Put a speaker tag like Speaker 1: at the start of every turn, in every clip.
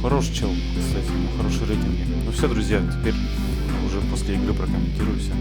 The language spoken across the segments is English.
Speaker 1: Хороший чел, кстати, хорошие рейтинги. Ну все, друзья, теперь уже после игры прокомментирую все.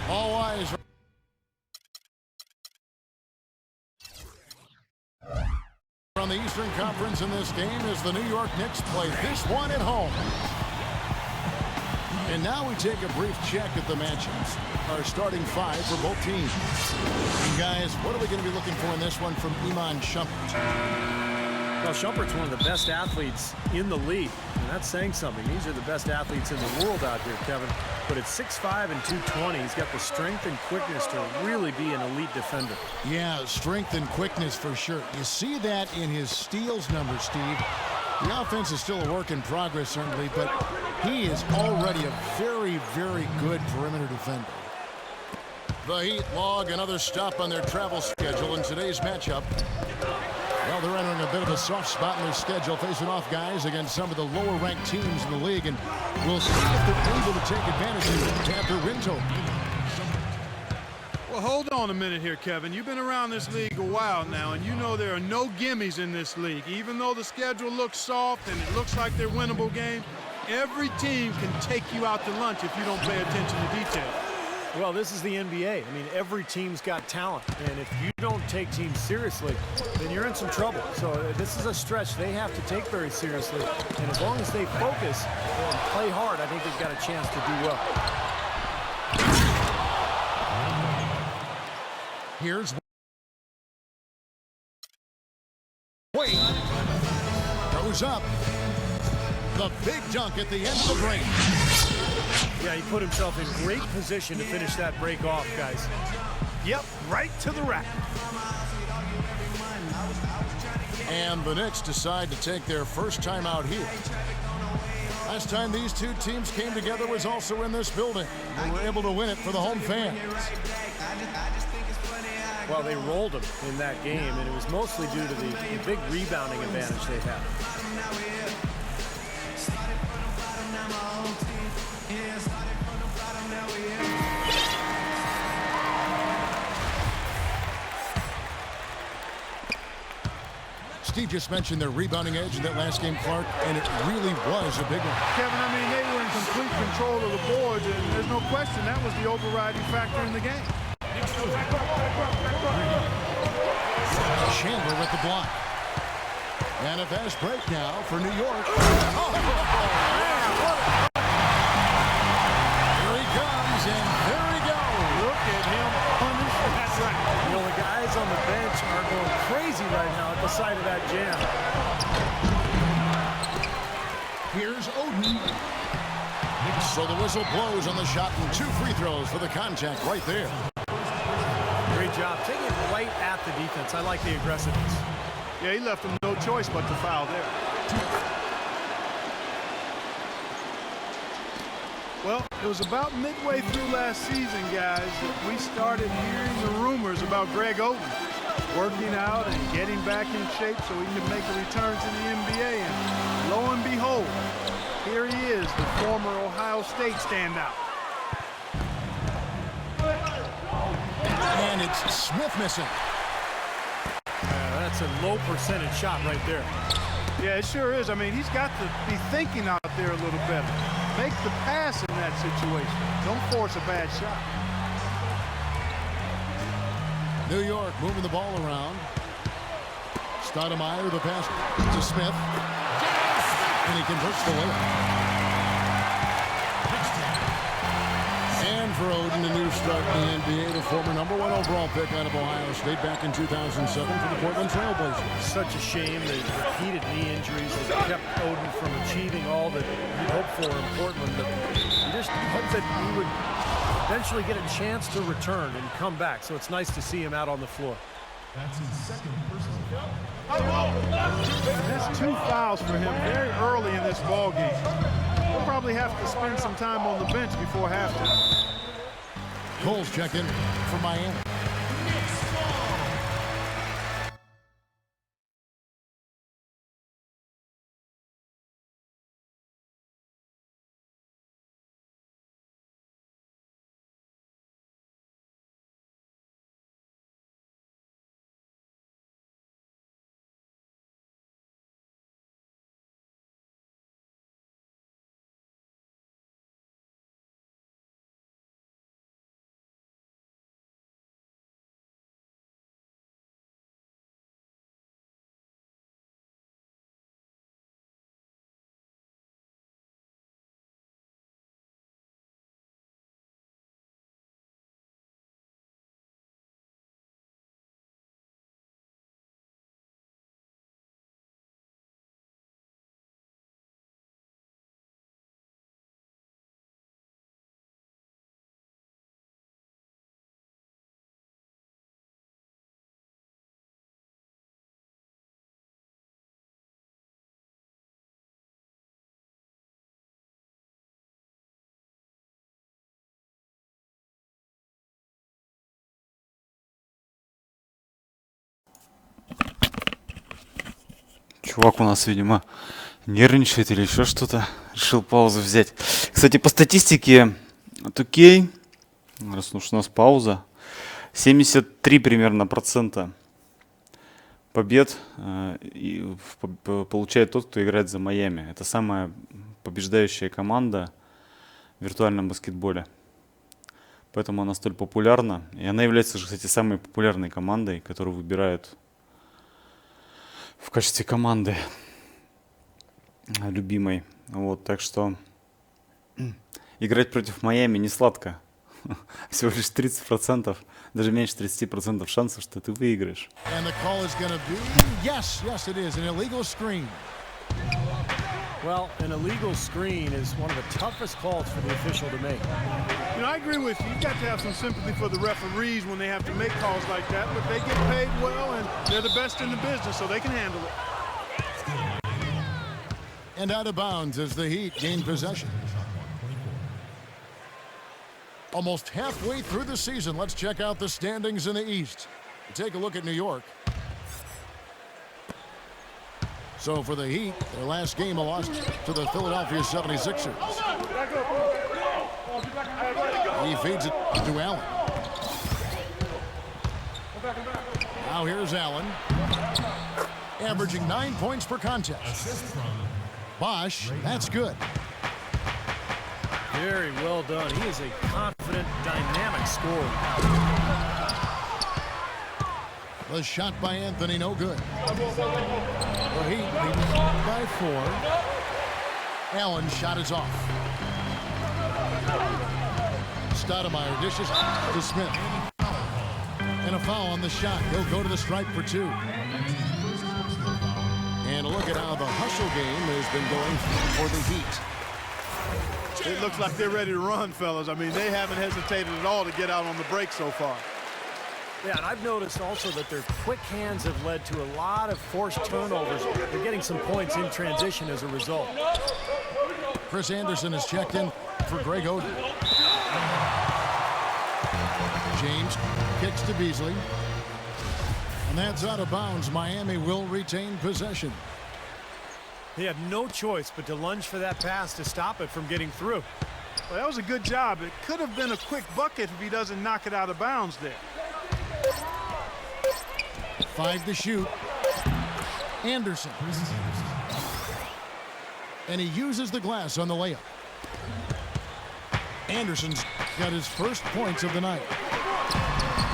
Speaker 2: All eyes on the Eastern Conference in this game as the New York Knicks play this one at home. And now we take a brief check at the matchups. Our starting five for both teams. And guys, what are we going to be looking for in this one from Iman Shumpert?
Speaker 3: Well, Shumpert's one of the best athletes in the league, and that's saying something. These are the best athletes in the world out here, Kevin. But at 6'5" and 220, he's got the strength and quickness to really be an elite defender.
Speaker 2: Yeah, strength and quickness for sure. You see that in his steals number, Steve. The offense is still a work in progress, certainly, but he is already a very, very good perimeter defender. The Heat log another stop on their travel schedule in today's matchup. Well, they're entering a bit of a soft spot in their schedule, facing off guys against some of the lower-ranked teams in the league, and we'll see if they're able to take advantage of it at their win total.
Speaker 4: Well, hold on a minute here, Kevin. You've been around this league a while now, and you know there are no gimmies in this league. Even though the schedule looks soft and it looks like they're winnable games, every team can take you out to lunch if you don't pay attention to detail.
Speaker 3: Well, this is the NBA. I mean, every team's got talent, and if you don't take teams seriously, then you're in some trouble. So this is a stretch they have to take very seriously, and as long as they focus and play hard, I think they've got a chance to do well.
Speaker 2: Here's Wade. Goes up. The big dunk at the end of the break.
Speaker 3: Yeah, he put himself in great position to finish that break off, guys. Yep, right to the rack.
Speaker 2: And the Knicks decide to take their first time out here. Last time these two teams came together was also in this building. They were able to win it for the home fans.
Speaker 3: Well, they rolled them in that game, and it was mostly due to the big rebounding advantage they had.
Speaker 2: Steve just mentioned their rebounding edge in that last game, Clark, and it really was a big one.
Speaker 4: Kevin, I mean, they were in complete control of the boards, and there's no question that was the overriding factor in the game.
Speaker 2: Chandler with the block. And a fast break now for New York. Oh, here he comes, and there he goes.
Speaker 4: Look at him punish. That's right.
Speaker 3: You know, the guys on the bench are going crazy right now at the sight of that jam.
Speaker 2: Here's Oden. So the whistle blows on the shot, and 2 free throws for the contact right there.
Speaker 3: Great job. Taking it right at the defense. I like the aggressiveness.
Speaker 4: Yeah, he left him no choice but to foul there. Well, it was about midway through last season, guys, that we started hearing the rumors about Greg Oden working out and getting back in shape so he can make a return to the NBA. And lo and behold, here he is, the former Ohio State standout.
Speaker 2: And it's Smith missing.
Speaker 3: That's a low percentage shot right there.
Speaker 4: Yeah, it sure is. I mean, he's got to be thinking out there a little better. Make the pass in that situation. Don't force a bad shot.
Speaker 2: New York moving the ball around. Stoudemire, the pass to Smith. And he converts the layup. And for Oden, a new start in the NBA, the former #1 overall pick out of Ohio State back in 2007 for the Portland Trailblazers.
Speaker 3: Such a shame that repeated knee injuries have kept Oden from achieving all that he hoped for in Portland. But you just hope that he would eventually get a chance to return and come back. So it's nice to see him out on the floor.
Speaker 4: That's his second personal foul. That's 2 fouls for him very early in this ball game. He'll probably have to spend some time on the bench before halftime.
Speaker 2: Cole's check in for Miami.
Speaker 1: Чувак у нас, видимо, нервничает или еще что-то. Решил паузу взять. Кстати, по статистике 2K, раз уж у нас пауза, 73 примерно процента побед получает тот, кто играет за Майами. Это самая побеждающая команда в виртуальном баскетболе. Поэтому она столь популярна. И она является, кстати, самой популярной командой, которую выбирают в качестве команды любимой. Вот, так что играть против Майами не сладко. Всего лишь 30%, даже меньше 30% шансов, что ты выиграешь.
Speaker 3: Well, an illegal screen is one of the toughest calls for the official to make.
Speaker 4: You know, I agree with you. You got to have some sympathy for the referees when they have to make calls like that, but they get paid well and they're the best in the business, so they can handle it.
Speaker 2: And out of bounds as the Heat gain possession. Almost halfway through the season, let's check out the standings in the East. Take a look at New York. So for the Heat, their last game lost to the Philadelphia 76ers. He feeds it to Allen. Now here's Allen, averaging 9 points per contest. Bosch, that's good.
Speaker 3: Very well done. He is a confident, dynamic scorer.
Speaker 2: The shot by Anthony, no good. The Heat leading by 4. Allen's shot is off. Stoudemire dishes to Smith. And a foul on the shot. He'll go to the stripe for 2. And look at how the hustle game has been going for the Heat.
Speaker 4: It looks like they're ready to run, fellas. I mean, they haven't hesitated at all to get out on the break so far.
Speaker 3: Yeah, and I've noticed also that their quick hands have led to a lot of forced turnovers. They're getting some points in transition as a result.
Speaker 2: Chris Anderson has checked in for Greg Oden. James kicks to Beasley. And that's out of bounds. Miami will retain possession.
Speaker 3: He had no choice but to lunge for that pass to stop it from getting through.
Speaker 4: Well, that was a good job. It could have been a quick bucket if he doesn't knock it out of bounds there.
Speaker 2: 5 to shoot. Anderson. And he uses the glass on the layup. Anderson's got his first points of the night.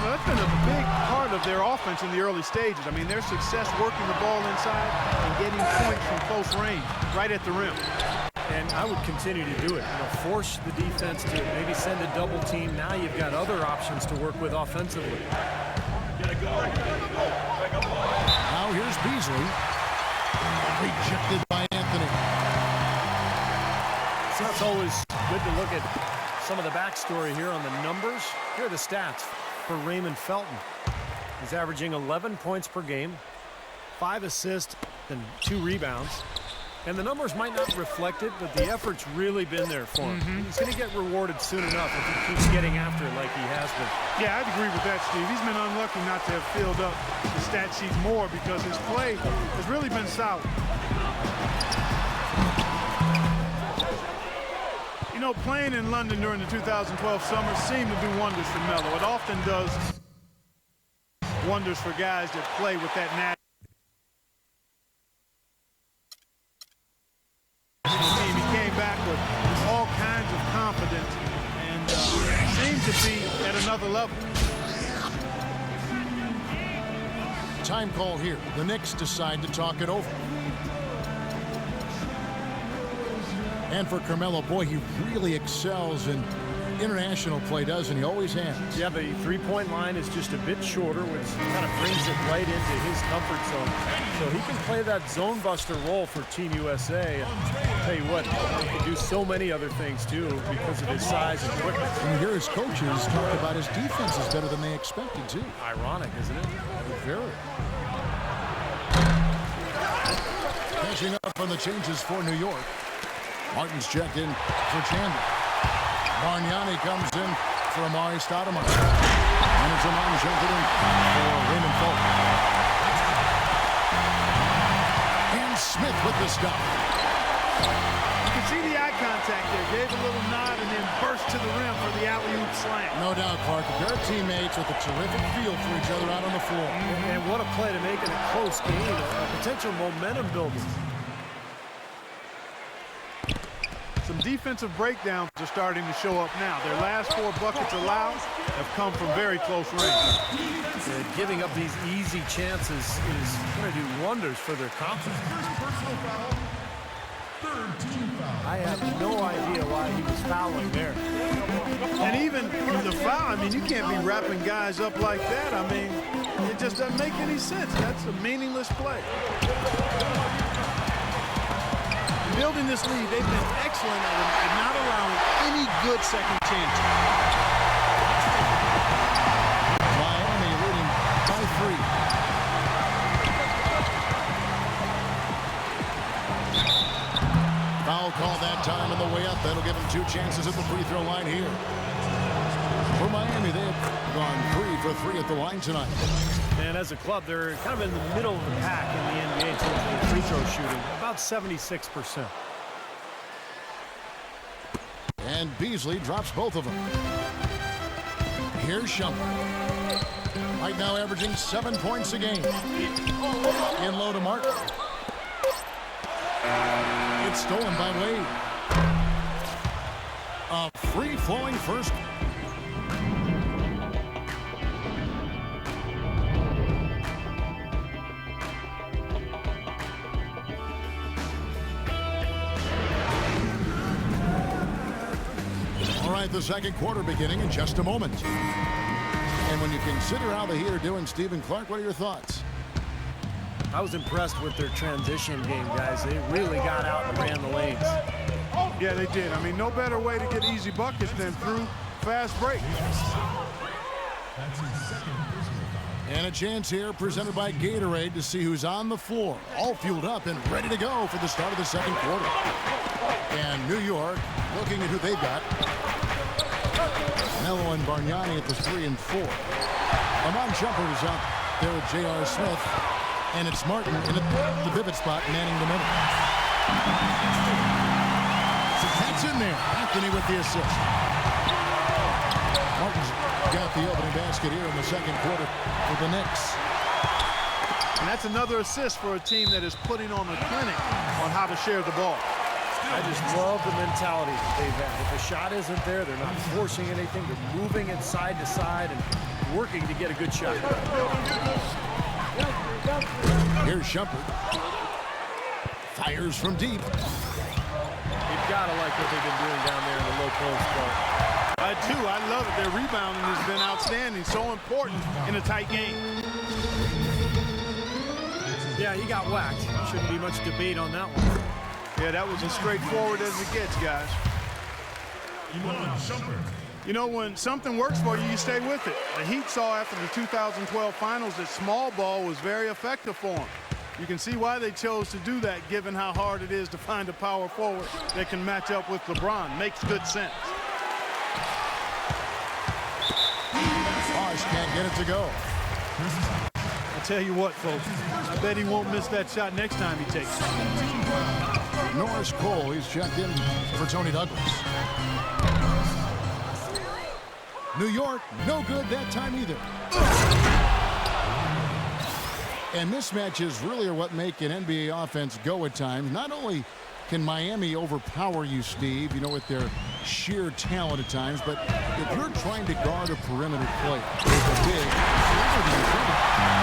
Speaker 4: Well, that's been a big part of their offense in the early stages. I mean, their success working the ball inside and getting points from close range, right at the rim.
Speaker 3: And I would continue to do it. You know, force the defense to maybe send a double team. Now you've got other options to work with offensively.
Speaker 2: Now here's Beasley. Rejected by Anthony.
Speaker 3: So it's always good to look at some of the backstory here on the numbers. Here are the stats for Raymond Felton. He's averaging 11 points per game, 5 assists and 2 rebounds. And the numbers might not reflect it, but the effort's really been there for him. He's going to get rewarded soon enough if he keeps getting after it like he has been.
Speaker 4: Yeah, I'd agree with that, Steve. He's been unlucky not to have filled up the stat sheet more because his play has really been solid. You know, playing in London during the 2012 summer seemed to do wonders for Melo. It often does wonders for guys that play with that national team. He came back with all kinds of confidence and seemed to be at another level.
Speaker 2: Time call here. The Knicks decide to talk it over. And for Carmelo, boy, he really excels in international play, doesn't he? Always has.
Speaker 3: Yeah, the three-point line is just a bit shorter, which kind of brings it right into his comfort zone. So he can play that zone buster role for Team USA. And I'll tell you what, he can do so many other things, too, because of his size and quickness.
Speaker 2: And you hear his coaches talk about his defense is better than they expected, too.
Speaker 3: Ironic, isn't it?
Speaker 2: Very. Catching up on the changes for New York. Martin's checked in for Chandler. Bargnani comes in for Amari Stoudemire. And it's Amon checked in for Raymond Felton. And Smith with the stop.
Speaker 4: You can see the eye contact there. Gave a little nod and then burst to the rim for the alley-oop slam.
Speaker 2: No doubt, Clark. They're teammates with a terrific feel for each other out on the floor.
Speaker 3: And what a play to make it a close game, a potential momentum builder.
Speaker 4: Some defensive breakdowns are starting to show up now. Their last 4 buckets allowed have come from very close range.
Speaker 3: Giving up these easy chances is going to do wonders for their confidence. I have no idea why he was fouling there.
Speaker 4: And even the foul, I mean, you can't be wrapping guys up like that. I mean, it just doesn't make any sense. That's a meaningless play. Building this lead, they've been excellent at not allowing any good second chances.
Speaker 2: Miami leading by 3. Foul call that time on the way up. That'll give them 2 chances at the free throw line here. For Miami, they have gone 3 for 3 at the line tonight.
Speaker 3: And as a club, they're kind of in the middle of the pack in the NBA in terms of free throw shooting, about 76%.
Speaker 2: And Beasley drops both of them. Here's Shumpert. Right now averaging 7 points a game. In low to Martin. It's stolen by Wade. A free-flowing first. The second quarter beginning in just a moment. And when you consider how the Heat are doing, Stephen Clark, what are your thoughts?
Speaker 3: I was impressed with their transition game, guys. They really got out and ran the lanes.
Speaker 4: Yeah, they did. I mean, no better way to get easy buckets than through fast break.
Speaker 2: And a chance here presented by Gatorade to see who's on the floor. All fueled up and ready to go for the start of the second quarter. And New York looking at who they've got. Melo and Bargnani at the 3 and 4. Amon Shumpert is out there with J.R. Smith. And it's Martin in the pivot spot manning the middle. That's in there. Anthony with the assist. Martin's got the opening basket here in the second quarter for the Knicks.
Speaker 4: And that's another assist for a team that is putting on a clinic on how to share the ball.
Speaker 3: I just love the mentality that they've had. If a shot isn't there, they're not forcing anything. They're moving it side to side and working to get a good shot.
Speaker 2: Here's Shumpert. Fires from deep.
Speaker 4: He
Speaker 3: gotta like what they've been doing down there in the low post, Clark.
Speaker 4: I do. I love it. Their rebounding has been outstanding. So important in a tight game.
Speaker 3: Yeah, he got whacked. Shouldn't be much debate on that one.
Speaker 4: Yeah, that was as straightforward as it gets, guys. You know, when something works for you, you stay with it. The Heat saw after the 2012 finals that small ball was very effective for them. You can see why they chose to do that, given how hard it is to find a power forward that can match up with LeBron. Makes good sense.
Speaker 2: Bosh can't get it to go.
Speaker 4: I tell you what, folks, I bet he won't miss that shot next time he takes it.
Speaker 2: Norris Cole, he's checked in for Tony Douglas. New York, no good that time either. And mismatches really are what make an NBA offense go at times. Not only can Miami overpower you, Steve, you know, with their sheer talent at times, but if you're trying to guard a perimeter player with a big,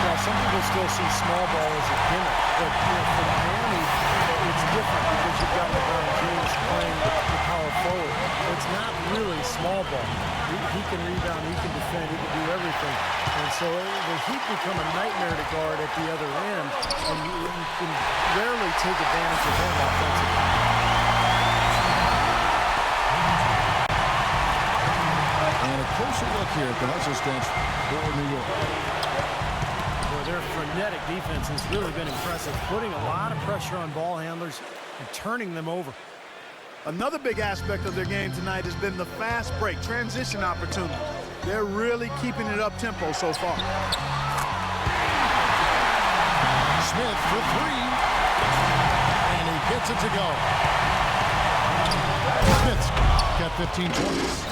Speaker 3: Well, some people still see small ball as a gimmick, but for Miami, it's different because you've got LeBron James playing the power forward. It's not really small ball. He can rebound, he can defend, he can do everything. And so the Heat become a nightmare to guard at the other end, and you can rarely take advantage of them offensively.
Speaker 2: And a closer look here at the hustle stats for New York.
Speaker 3: Well, their frenetic defense has really been impressive, putting a lot of pressure on ball handlers and turning them over.
Speaker 4: Another big aspect of their game tonight has been the fast break, transition opportunity. They're really keeping it up-tempo so far.
Speaker 2: Smith for three. And he gets it to go. Smith's got 15 points.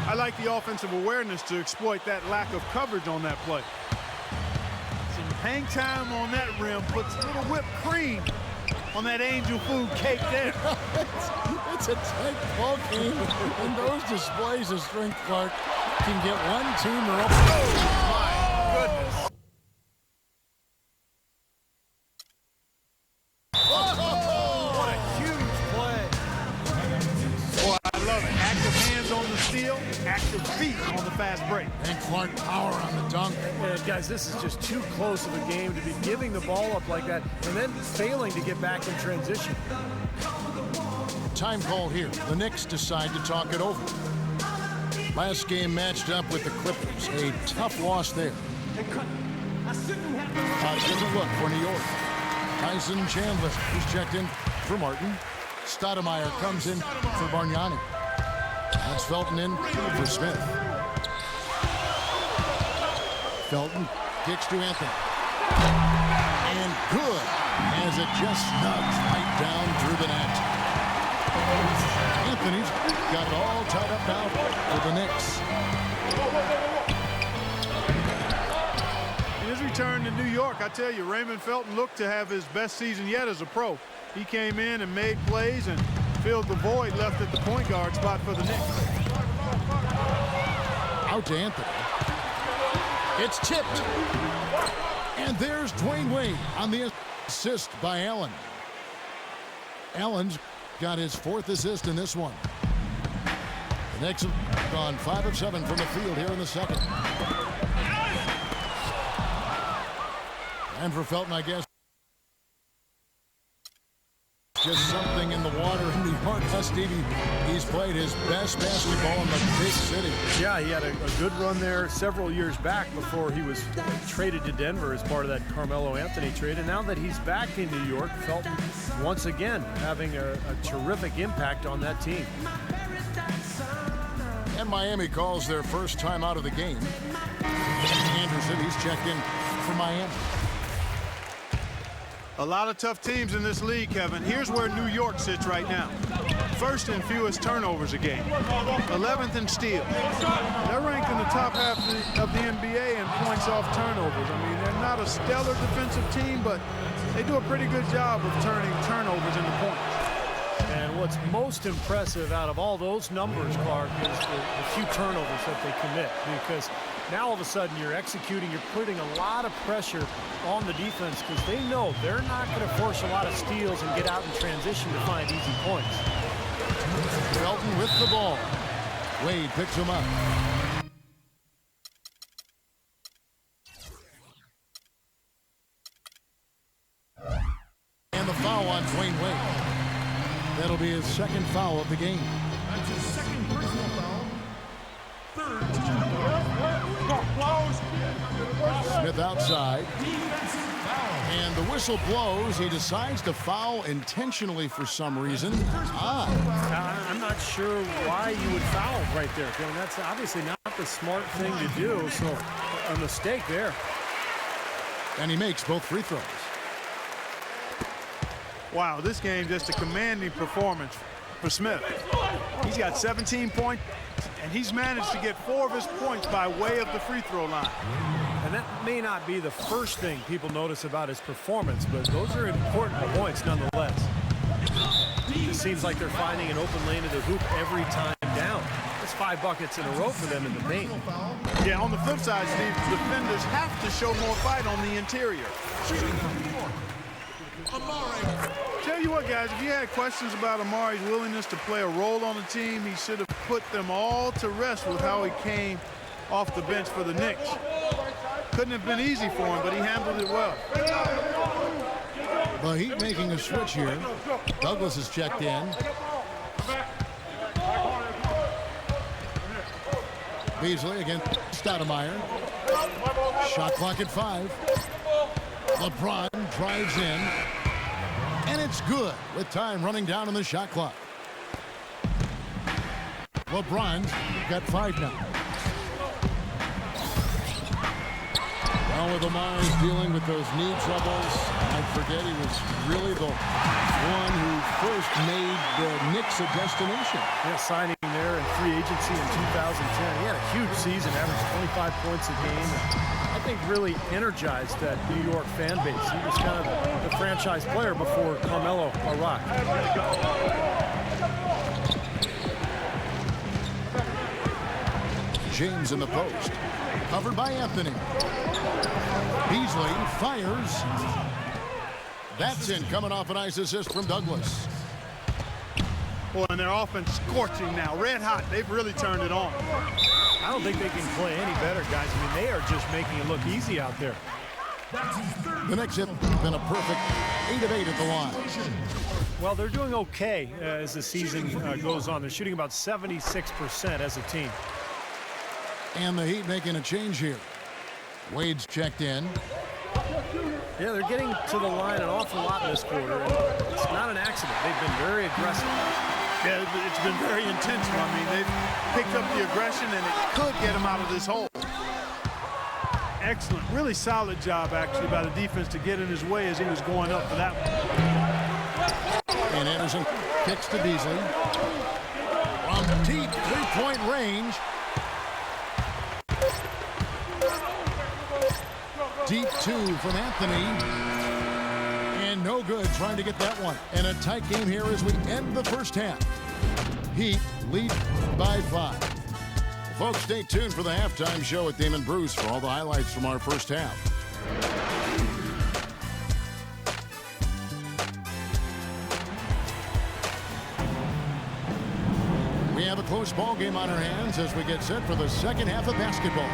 Speaker 4: I like the offensive awareness to exploit that lack of coverage on that play. Some hang time on that rim puts a little whipped cream on that angel food cake there.
Speaker 2: It's a tight ball game, and those displays of strength, Clark, can get one team or up.
Speaker 4: Oh, my goodness.
Speaker 3: What a huge play.
Speaker 4: Boy, I love it. Active hands on the steal, active feet on the fast break.
Speaker 2: And Clark power on the dunk.
Speaker 3: And guys, this is just too close of a game to be giving the ball up like that and then failing to get back in transition.
Speaker 2: Time call here. The Knicks decide to talk it over. Last game matched up with the Clippers. A tough loss there. Different look for New York. Tyson Chandler, who's checked in for Martin. Stoudemire comes in for Bargnani. That's Felton in for Smith. Felton kicks to Anthony. And good, as it just snugs right down through the net. Anthony's got it all tied up now for the Knicks.
Speaker 4: In his return to New York, I tell you, Raymond Felton looked to have his best season yet as a pro. He came in and made plays and filled the void left at the point guard spot for the Knicks.
Speaker 2: Out to Anthony. It's tipped. And there's Dwayne Wade on the assist by Allen. Allen's got his fourth assist in this one. The Knicks have gone 5 of 7 from the field here in the second. And for Felton, I guess, just something in the water in New York. Stevie, he's played his best basketball in the big city.
Speaker 3: Yeah, he had a good run there several years back before he was traded to Denver as part of that Carmelo Anthony trade. And now that he's back in New York, Felton once again having a terrific impact on that team.
Speaker 2: And Miami calls their first time out of the game. Anderson, he's checked in for Miami.
Speaker 4: A lot of tough teams in this league, Kevin. Here's where New York sits right now. First in fewest turnovers a game. 11th in steals. They're ranked in the top half of the NBA in points off turnovers. I mean, they're not a stellar defensive team, but they do a pretty good job of turning turnovers into points.
Speaker 3: And what's most impressive out of all those numbers, Clark, is the few turnovers that they commit, because Now all of a sudden you're executing, you're putting a lot of pressure on the defense because they know they're not going to force a lot of steals and get out in transition to find easy points.
Speaker 2: Felton with the ball. Wade picks him up. And the foul on Dwayne Wade. That'll be his second foul of the game.
Speaker 5: That's his second personal foul. Third.
Speaker 2: Smith outside. And the whistle blows. He decides to foul intentionally for some reason.
Speaker 3: I'm not sure why you would foul right there. I mean, that's obviously not the smart thing to do, so a mistake there.
Speaker 2: And he makes both free throws.
Speaker 4: Wow, this game just a commanding performance for Smith. He's got 17 points, and he's managed to get 4 of his points by way of the free throw line.
Speaker 3: And that may not be the first thing people notice about his performance, but those are important points nonetheless. It just seems like they're finding an open lane to the hoop every time down. That's 5 buckets in a row for them in the paint.
Speaker 4: Yeah, on the flip side, Steve, defenders have to show more fight on the interior. Tell you what, guys, if you had questions about Amari's willingness to play a role on the team, he should have put them all to rest with how he came off the bench for the Knicks. Couldn't have been easy for him, but he handled it well.
Speaker 2: The Heat making a switch here. Douglas is checked in. Beasley against Stoudemire. Shot clock at 5. LeBron drives in. And it's good with time running down on the shot clock. LeBron's got 5 now. Well, with Amari's dealing with those knee troubles, I forget he was really the one who first made the Knicks a destination.
Speaker 3: Yeah, signing there in free agency in 2010. He had a huge season, averaged 25 points a game. I think really energized that New York fan base. He was kind of the franchise player before Carmelo arrived.
Speaker 2: James in the post. Covered by Anthony. Beasley fires. That's in, coming off a nice assist from Douglas.
Speaker 4: Boy, and their offense scorching now. Red hot. They've really turned it on.
Speaker 3: I don't think they can play any better, guys. I mean, they are just making it look easy out there.
Speaker 2: The Knicks have been a perfect 8 of 8 at the line.
Speaker 3: Well, they're doing okay as the season goes on. They're shooting about 76% as a team.
Speaker 2: And the Heat making a change here. Wade's checked in.
Speaker 3: Yeah, they're getting to the line an awful lot in this quarter. It's not an accident. They've been very aggressive.
Speaker 4: Yeah, it's been very intentional. I mean, they've picked up the aggression, and it could get them out of this hole. Excellent. Really solid job, actually, by the defense to get in his way as he was going up for that one.
Speaker 2: And Anderson kicks to Beasley. From deep three-point range. Deep 2 from Anthony. And no good trying to get that one. And a tight game here as we end the first half. Heat lead by 5. Folks, stay tuned for the halftime show with Damon Bruce for all the highlights from our first half. We have a close ball game on our hands as we get set for the second half of basketball.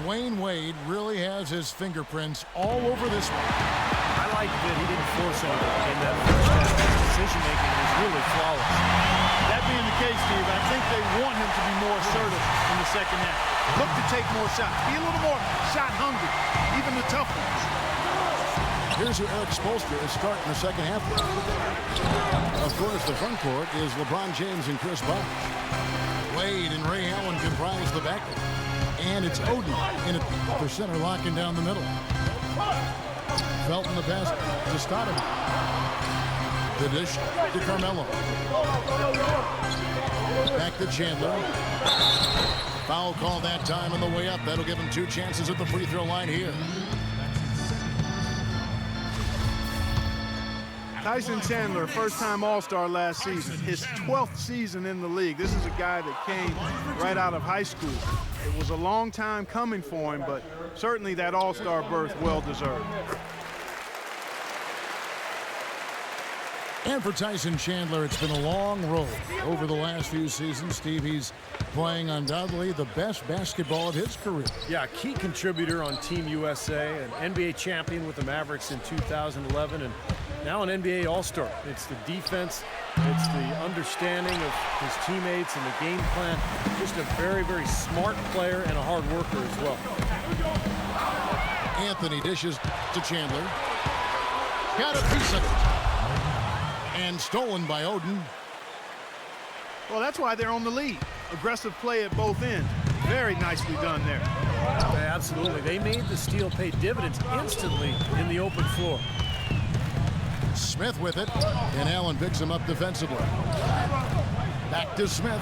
Speaker 2: Dwayne Wade really has his fingerprints all over this one.
Speaker 3: I like that he didn't force anything in that first half. His decision-making was really flawless. That
Speaker 4: being the case, Steve. I think they want him to be more assertive in the second half. Look to take more shots. Be a little more shot hungry, even the tough ones.
Speaker 2: Here's who Eric Spoelstra is starting the second half with. Of course, the front court is LeBron James and Chris Bosh. Wade and Ray Allen comprise the backcourt. And it's Oden in it for center, locking down the middle. Felton the pass to Stoudemire. The dish to Carmelo. Back to Chandler. Foul call that time on the way up. That'll give him 2 chances at the free throw line here.
Speaker 4: Tyson Chandler, first-time All-Star last season, his 12th season in the league. This is a guy that came right out of high school. It was a long time coming for him, but certainly that All-Star berth well-deserved.
Speaker 2: And for Tyson Chandler, it's been a long road over the last few seasons. Steve, he's playing undoubtedly the best basketball of his career.
Speaker 3: Yeah, key contributor on Team USA, an NBA champion with the Mavericks in 2011, and now an NBA All-Star. It's the defense, it's the understanding of his teammates and the game plan. Just a very, very smart player and a hard worker as well.
Speaker 2: Anthony dishes to Chandler. Got a piece of it. And stolen by Oden.
Speaker 4: Well, that's why they're on the lead. Aggressive play at both ends. Very nicely done there.
Speaker 3: Yeah, absolutely. They made the steal pay dividends instantly in the open floor.
Speaker 2: Smith with it, and Allen picks him up defensively. Back to Smith.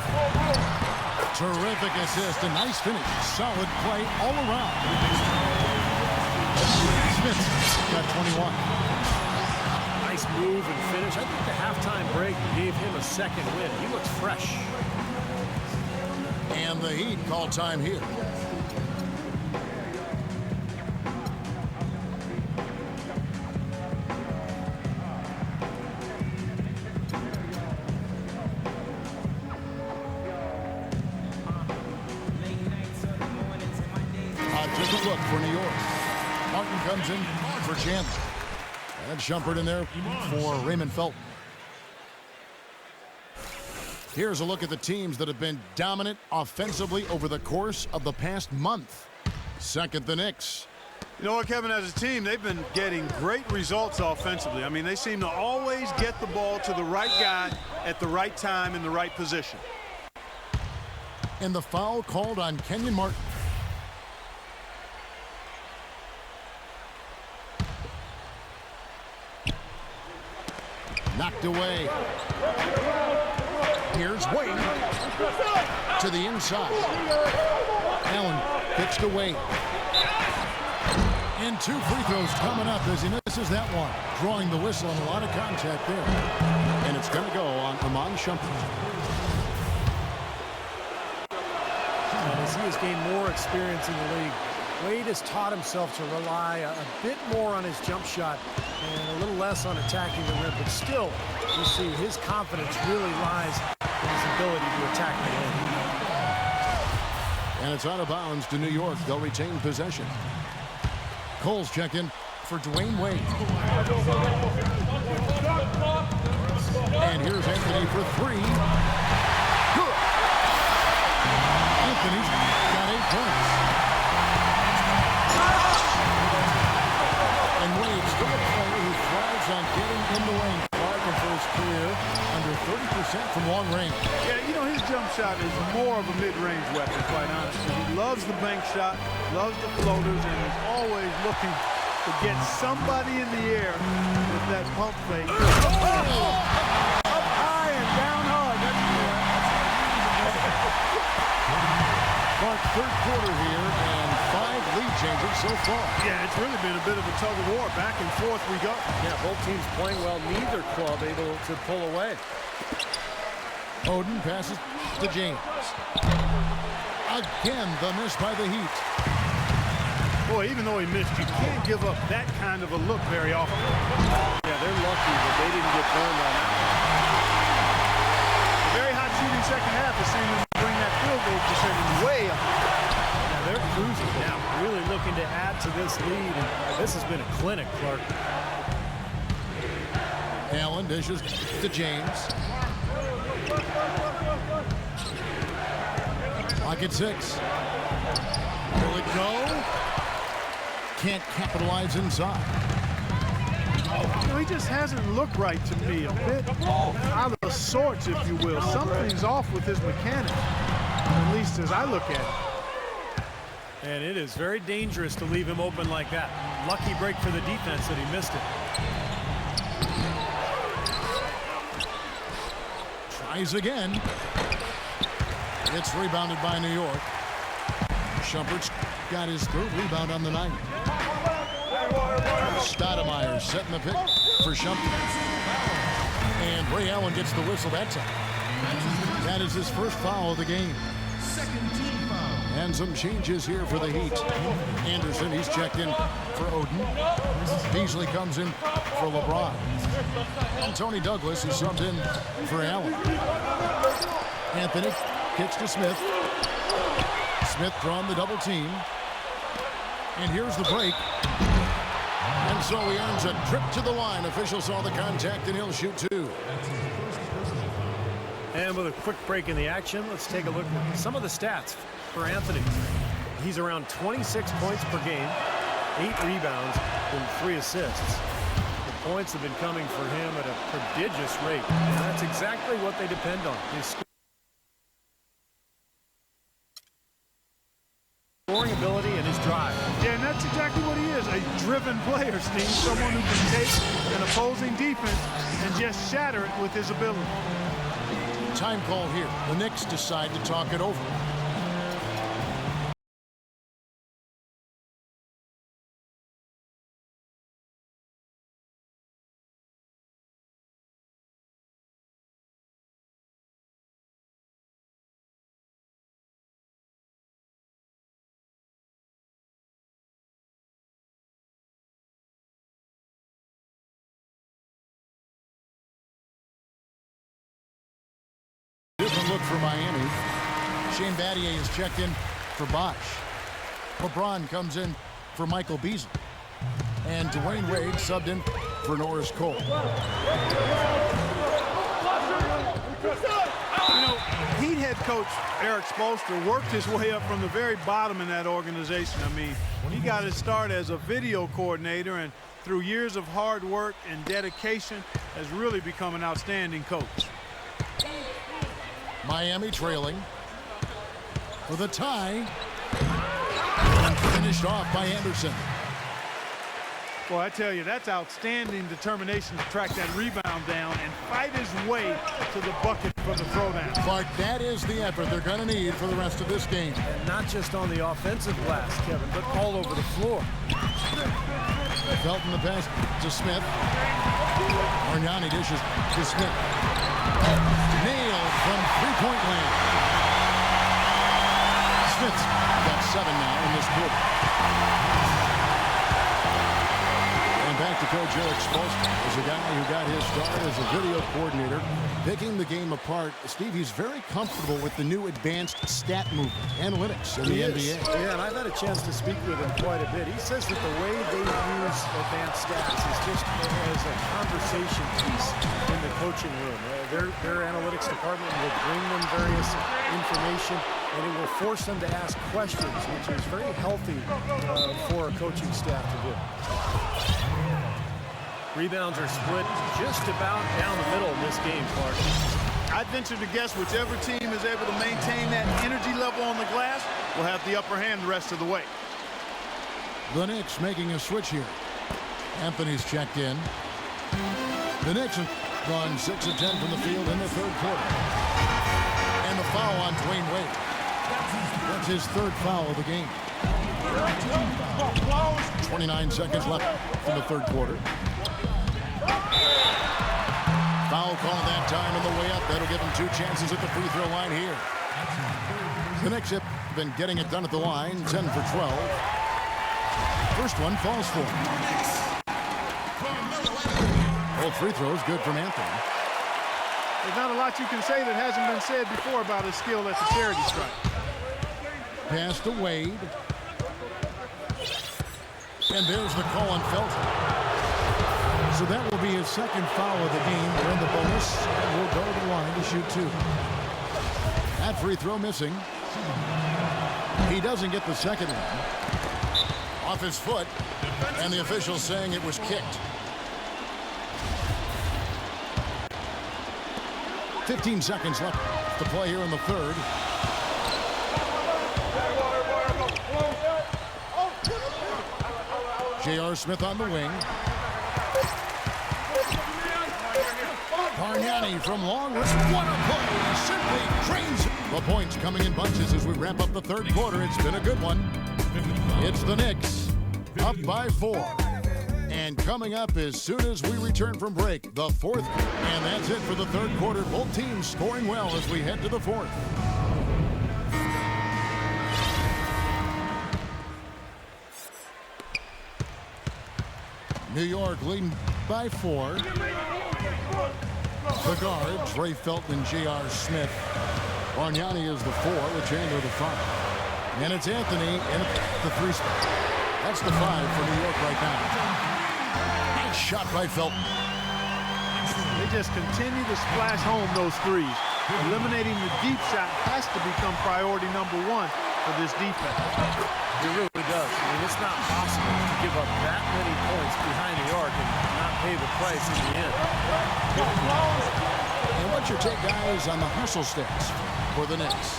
Speaker 2: Terrific assist, a nice finish. Solid play all around. Smith got 21.
Speaker 3: Nice move and finish. I think the halftime break gave him a second win. He looks fresh.
Speaker 2: And the Heat call time here. Different look for New York. Martin comes in for Chandler. And Shumpert in there for Raymond Felton. Here's a look at the teams that have been dominant offensively over the course of the past month. Second, the Knicks.
Speaker 4: You know what, Kevin, as a team, they've been getting great results offensively. I mean, they seem to always get the ball to the right guy at the right time in the right position.
Speaker 2: And the foul called on Kenyon Martin. Knocked away. Here's Wade to the inside. Allen pitched away. And 2 free throws coming up as he misses that one. Drawing the whistle and a lot of contact there. And it's going to go on Iman Shumpert.
Speaker 3: As he has gained more experience in the league, Wade has taught himself to rely a bit more on his jump shot and a little less on attacking the rim, but still, you see his confidence really lies in his ability to attack the rim.
Speaker 2: And it's out of bounds to New York. They'll retain possession. Cole's checked in for Dwayne Wade. And here's Anthony for 3. Good. Anthony's got 8 points. And Wade's still a player who thrives on getting in the lane. Fargan for his career, under 30% from long range.
Speaker 4: Yeah, you know, his jump shot is more of a mid-range weapon, quite honestly. He loves the bank shot, loves the floaters, and is always looking to get somebody in the air with that pump fake. Oh! Up high and down hard.
Speaker 2: Clark, third quarter here, and 5 lead changes so far.
Speaker 4: Yeah, it's really been a bit of a tug of war. Back and forth we go.
Speaker 3: Yeah, both teams playing well. Neither club able to pull away.
Speaker 2: Oden passes to James. Again, the miss by the Heat.
Speaker 4: Boy, even though he missed, you can't give up that kind of a look very often.
Speaker 3: Yeah, they're lucky that they didn't get burned on that.
Speaker 4: A very hot shooting second half has seen them bring that field goal percentage way up.
Speaker 3: Now they're cruising now, really looking to add to this lead, and this has been a clinic, Clark.
Speaker 2: Allen dishes to James. Clock at 6. Will it go? Can't capitalize inside.
Speaker 4: You know, he just hasn't looked right to me. A bit out of sorts, if you will. Something's off with his mechanics, at least as I look at it.
Speaker 3: And it is very dangerous to leave him open like that. Lucky break for the defense that he missed it.
Speaker 2: Tries again. It's rebounded by New York. Shumpert's got his third rebound on the night. Stoudemire setting the pick for Shumpert. And Ray Allen gets the whistle that time. That is his first foul of the game.
Speaker 5: Second team foul.
Speaker 2: And some changes here for the Heat. Anderson, he's checked in for Oden. Beasley comes in for LeBron. And Tony Douglas is subbed in for Allen. Anthony kicks to Smith. Smith drawn the double team. And here's the break. And so he earns a trip to the line. Official saw the contact and he'll shoot two.
Speaker 3: And with a quick break in the action, let's take a look at some of the stats for Anthony. He's around 26 points per game, 8 rebounds, and 3 assists. The points have been coming for him at a prodigious rate. And that's exactly what they depend on. His scoring ability and his drive.
Speaker 4: Yeah, and that's exactly what he is, a driven player, Steve. Someone who can take an opposing defense and just shatter it with his ability.
Speaker 2: Time call here. The Knicks decide to talk it over. Different look for Miami. Shane Battier is checked in for Bosch. LeBron comes in for Michael Beasley. And Dwayne Wade subbed in for Norris Cole.
Speaker 4: You know, Heat head coach Eric Spoelstra worked his way up from the very bottom in that organization. I mean, he got his start as a video coordinator and through years of hard work and dedication has really become an outstanding coach.
Speaker 2: Miami trailing for the tie. And finished off by Anderson.
Speaker 4: Well, I tell you, that's outstanding determination to track that rebound down and fight his way to the bucket for the throwdown.
Speaker 2: Clark, that is the effort they're going to need for the rest of this game.
Speaker 3: And not just on the offensive glass, Kevin, but all over the floor.
Speaker 2: Felton the pass to Smith. Argnani dishes to Smith. Nailed from three-point land. Smith's got 7 now in this quarter. And back to Coach Eric Spoelstra as a guy who got his start as a video coordinator, picking the game apart. Steve, he's very comfortable with the new advanced stat movement, analytics in the NBA.
Speaker 3: Yeah, and I've had a chance to speak with him quite a bit. He says that the way they use advanced stats is just as a conversation piece in the coaching room. Their analytics department will bring them various information, and it will force them to ask questions, which is very healthy for a coaching staff to do. Rebounds are split just about down the middle in this game, Clark.
Speaker 4: I'd venture to guess whichever team is able to maintain that energy level on the glass will have the upper hand the rest of the way.
Speaker 2: The Knicks making a switch here. Anthony's checked in. The Knicks have gone 6 of 10 from the field in the third quarter. And the foul on Dwayne Wade. That's his third foul of the game. 29 seconds left in the third quarter. Foul call that time on the way up. That'll give him 2 chances at the free throw line here. The Knicks have been getting it done at the line, 10 for 12. First one falls for him. Both free throws good from Anthony.
Speaker 4: There's not a lot you can say that hasn't been said before about his skill at the charity stripe.
Speaker 2: Pass to Wade. And there's the call on Felton. So that will be his second foul of the game. They're in the bonus, and will go to the line to shoot 2. That free throw missing. He doesn't get the second one. Off his foot, and the official saying it was kicked. 15 seconds left to play here in the third. J.R. Smith on the wing. Bargnani from long range. What a play! He simply trains it. The points coming in bunches as we wrap up the third quarter. It's been a good one. It's the Knicks up by 4. And coming up as soon as we return from break, the fourth. And that's it for the third quarter. Both teams scoring well as we head to the fourth. New York leading by 4. The guard, Trey Felton and J.R. Smith. Bargnani is the 4 with Chandler the 5. And it's Anthony in the 3 spot. That's the 5 for New York right now. Nice shot by Felton.
Speaker 4: They just continue to splash home those threes. Eliminating the deep shot has to become priority number 1 for this defense.
Speaker 3: It really does. I mean, it's not possible to give up that many points behind the arc and not pay the price in the end.
Speaker 2: And what's your take, guys, on the hustle stats for the Knicks?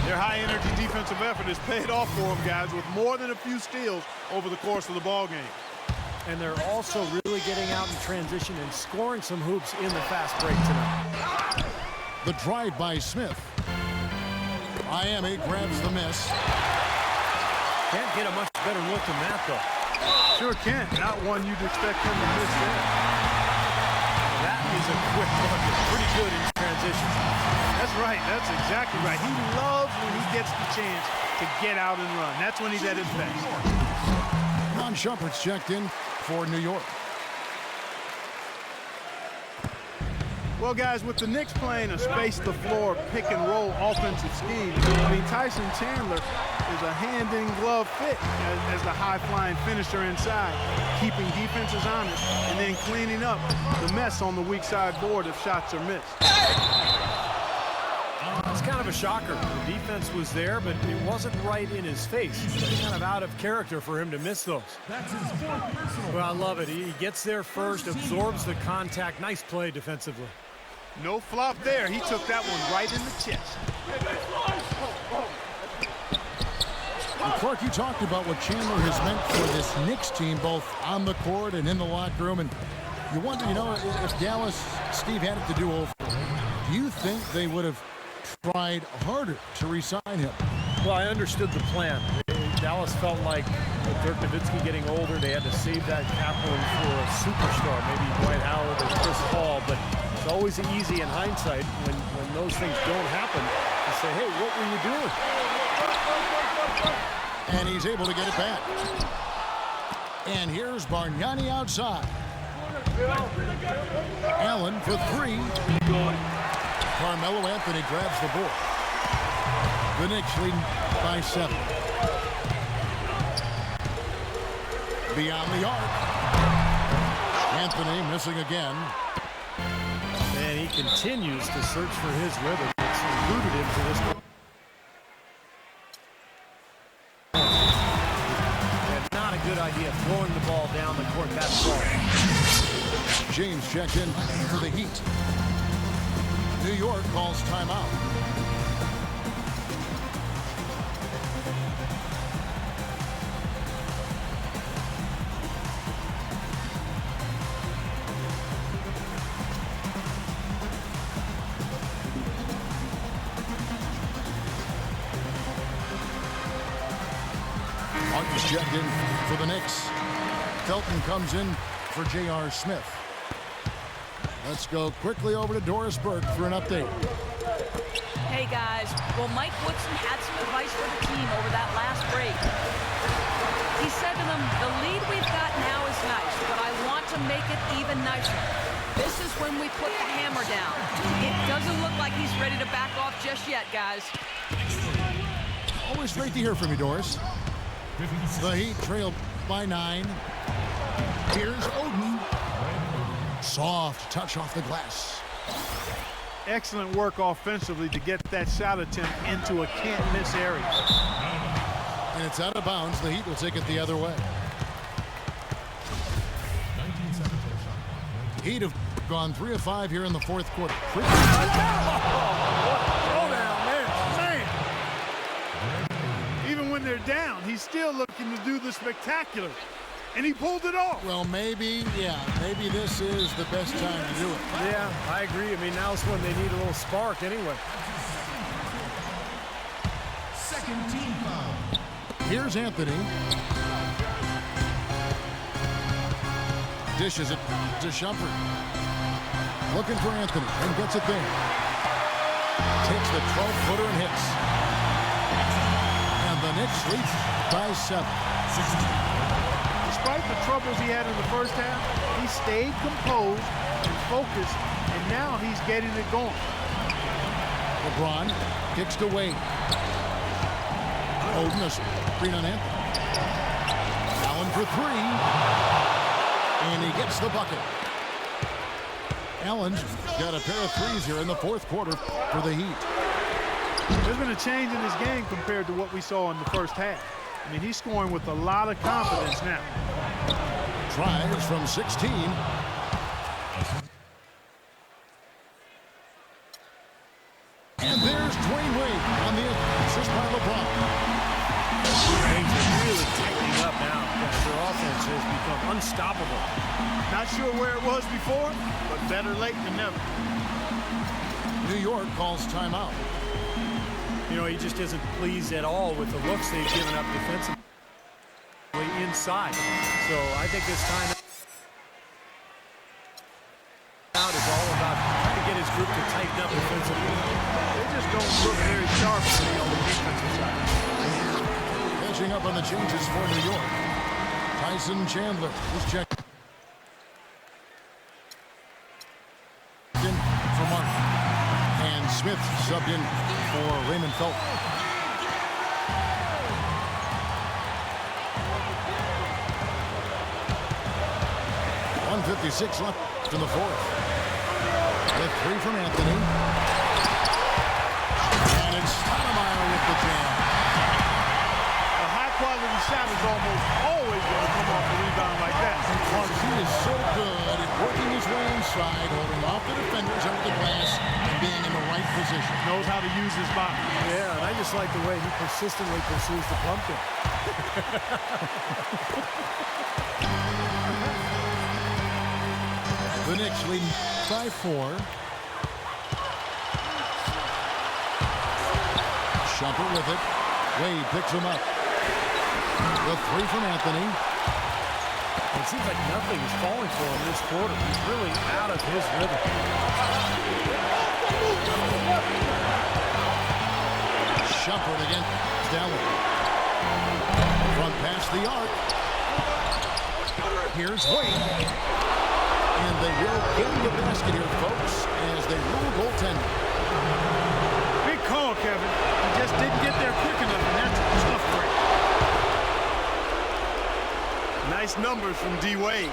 Speaker 4: Their high-energy defensive effort has paid off for them, guys, with more than a few steals over the course of the ball game.
Speaker 3: And they're also really getting out in transition and scoring some hoops in the fast break tonight.
Speaker 2: The drive by Smith. Miami grabs the miss.
Speaker 3: Can't get a much better look than that, though.
Speaker 4: Sure can't. Not one you'd expect him to miss there.
Speaker 3: That is a quick bucket. Pretty good in transition.
Speaker 4: That's right. That's exactly right. He loves when he gets the chance to get out and run. That's when he's at his best.
Speaker 2: Ron Shumpert's checked in for New York.
Speaker 4: Well, guys, with the Knicks playing a space-the-floor pick-and-roll offensive scheme, I mean, Tyson Chandler is a hand-in-glove fit as the high-flying finisher inside, keeping defenses honest and then cleaning up the mess on the weak side board if shots are missed.
Speaker 3: It's kind of a shocker. The defense was there, but it wasn't right in his face. It's kind of out of character for him to miss those.
Speaker 5: That's his 4th personal.
Speaker 3: Well, I love it. He gets there first, absorbs the contact. Nice play defensively.
Speaker 4: No flop there. He took that one right in the chest.
Speaker 2: And Clark, you talked about what Chandler has meant for this Knicks team, both on the court and in the locker room. And you wonder, you know, if Dallas, Steve had it to do over, do you think they would have tried harder to re-sign him?
Speaker 3: Well, I understood the plan. Dallas felt like with Dirk Nowitzki getting older, they had to save that cap room for a superstar, maybe Dwight Howard or Chris Paul. But it's always easy in hindsight when those things don't happen to say, hey, what were you doing?
Speaker 2: And he's able to get it back. And here's Bargnani outside. Allen for 3. Carmelo Anthony grabs the board. The Knicks leading by 7. Beyond the arc. Anthony missing again.
Speaker 3: And he continues to search for his rhythm. It's eluded him to this point. And not a good idea throwing the ball down the court. That's ball.
Speaker 2: James checked in for the Heat. New York calls timeout. Martin's checked in for the Knicks. Felton comes in for J.R. Smith. Let's go quickly over to Doris Burke for an update.
Speaker 6: Hey guys, well Mike Woodson had some advice for the team over that last break. He said to them, the lead we've got now is nice, but I want to make it even nicer. This is when we put the hammer down. It doesn't look like he's ready to back off just yet, guys.
Speaker 2: Always great to hear from you, Doris. The Heat trail by 9. Here's Oden. Soft touch off the glass.
Speaker 4: Excellent work offensively to get that shot attempt into a can't-miss area.
Speaker 2: And it's out of bounds. The Heat will take it the other way. Heat have gone 3 of 5 here in the fourth quarter.
Speaker 4: Throw down there, man. Even when they're down, he's still looking to do the spectacular. And he pulled it off.
Speaker 2: Well, maybe this is the best time to do it.
Speaker 3: Yeah, I agree. I mean, now's when they need a little spark anyway.
Speaker 5: Second team foul.
Speaker 2: Here's Anthony. Dishes it to Shumpert. Looking for Anthony and gets it there. Takes the 12-footer and hits. And the Knicks lead by 7.
Speaker 4: Despite the troubles he had in the first half, he stayed composed and focused, and now he's getting it going.
Speaker 2: LeBron kicks to Wade. Oden a screen on Anthony. Allen for 3. And he gets the bucket. Allen's got a pair of threes here in the fourth quarter for the Heat.
Speaker 4: There's been a change in his game compared to what we saw in the first half. I mean, he's scoring with a lot of confidence now.
Speaker 2: Tries from 16. And there's Dwayne Wade on the assist by LeBron.
Speaker 3: Things are really tightening up now. Their offense has become unstoppable.
Speaker 4: Not sure where it was before, but better late than never.
Speaker 2: New York calls timeout.
Speaker 3: You know, he just isn't pleased at all with the looks they've given up defensively inside. So I think this time out is all about trying to get his group to tighten up defensively.
Speaker 4: They just don't look very sharp to me on the defensive side.
Speaker 2: Catching up on the changes for New York. Tyson Chandler is checked in for Mark. And Smith subbed in for Raymond Felton. 1:56 left in the fourth. With 3 from Anthony. And it's Stoudemire with the jam.
Speaker 4: A high-quality shot is almost always going to come off a rebound like that.
Speaker 2: Because he is so good at working his way inside, holding off the defenders under the glass, and being in the right position.
Speaker 4: Knows how to use his body.
Speaker 3: Yeah, and I just like the way he persistently pursues the pumpkin.
Speaker 2: The Knicks lead by 4. Shumpert with it. Wade picks him up. The 3 from Anthony.
Speaker 3: It seems like nothing is falling for him this quarter. He's really out of his rhythm.
Speaker 2: Shumpert again. Stanley. Front past the arc. Here's Wade. And they will get the basket here, folks, as they rule goaltending.
Speaker 4: Big call, Kevin. He just didn't get there quick enough, and that's a tough break. Nice numbers from D. Wade.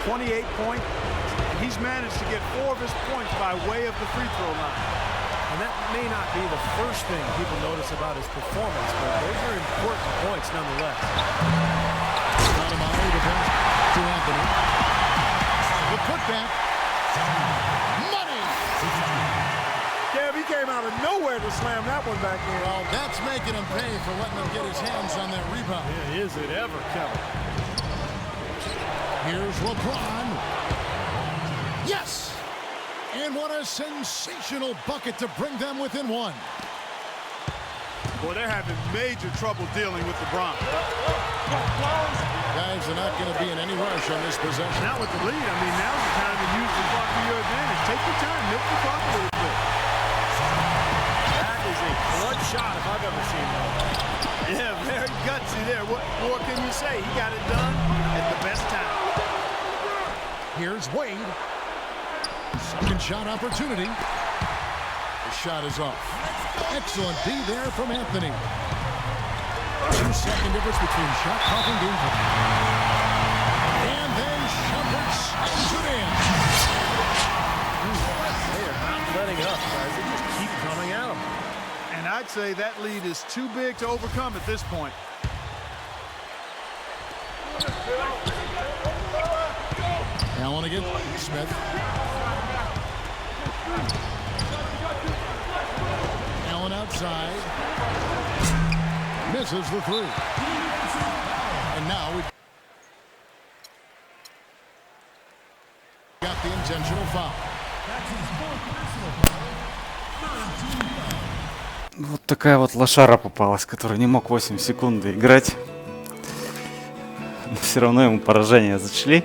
Speaker 4: 28 points, and he's managed to get 4 of his points by way of the free throw line.
Speaker 3: And that may not be the first thing people notice about his performance, but those are important points nonetheless.
Speaker 2: Stoudemire the pass to Anthony. The putback. Money!
Speaker 3: Kev, he came out of nowhere to slam that one back in.
Speaker 2: Well, that's making him pay for letting him get his hands on that rebound.
Speaker 3: Yeah, is it ever, Kevin?
Speaker 2: Here's LeBron. Yes! And what a sensational bucket to bring them within 1.
Speaker 4: Boy, they're having major trouble dealing with LeBron.
Speaker 2: Guys are not going to be in any rush on this possession.
Speaker 4: Not with the lead. I mean, now's the time to use the clock to your advantage. Take your time, milk the clock a little bit.
Speaker 3: That is a clutch shot if I've ever seen one.
Speaker 4: Yeah, very gutsy there. What more can you say? He got it done at the best time.
Speaker 2: Here's Wade. Second shot opportunity. The shot is off. Excellent D there from Anthony. 2-second difference between shot clock and game time. And then
Speaker 4: say that lead is too big to overcome at this point.
Speaker 2: Allen against Smith. Allen outside. Misses the three. And now we got the intentional foul.
Speaker 1: Вот такая вот лошара попалась, который не мог 8 секунд играть. Но все равно ему поражение зачли.